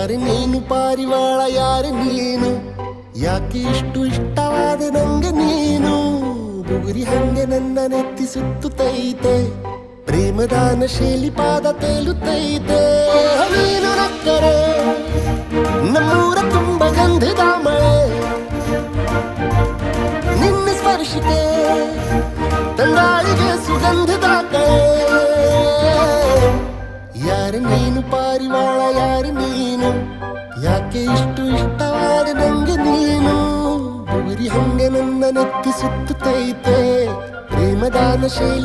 ಯಾರು ನೀನು ಪಾರಿವಾಳ ಯಾರು ನೀನು ಯಾಕೆ ಇಷ್ಟು ಇಷ್ಟವಾದ ನಂಗೆ ನೀನು ಬುಗುರಿ ಹಂಗೆ ನನ್ನ ನೆತ್ತಿ ಸುತ್ತುತ್ತೈತೆ ಪ್ರೇಮದಾನ ಶೈಲಿ ಪಾದ ತೇಲುತ್ತೈತೆ ನೀನು ನಕ್ಕರೆ ನಮ್ಮೂರ ತುಂಬ ಗಂಧದ ಮಳೆ ನಿನ್ನ ಸ್ಪರ್ಶಕ್ಕೆ ತಂಗಾಳಿಗೆ ಸುಗಂಧದ ಕಳೆ ಯಾರು ನೀನು ಪಾರಿವಾಳ ಯಾರು ನೀನು ಯಾಕೆ ಇಷ್ಟು ಇಷ್ಟವಾದ ನಂಗೆ ನೀನು ಬುಗುರಿ ಹಂಗೆ ನನ್ನ ನೆತ್ತಿ ಸುತ್ತುತ್ತೈತೆ ಪ್ರೇಮದಾನ ಶೈಲಿ